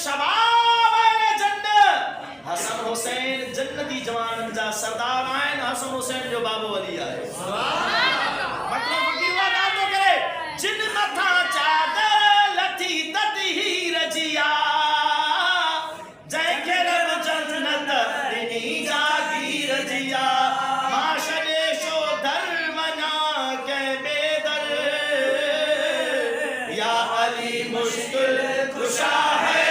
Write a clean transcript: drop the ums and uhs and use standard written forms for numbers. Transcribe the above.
शबाब आए जन्नत हसन हुसैन जन्नती जवान जा सरदार आए हसन हुसैन जो बाबू अली आए मतलब फकीर वाला तो करे जिन मथा चादर लथी तती रजिया जय के रब जन्नत दिनी जागी रजिया माशरे शो धर्मना के बेदर या अली मुश्किल कुशा है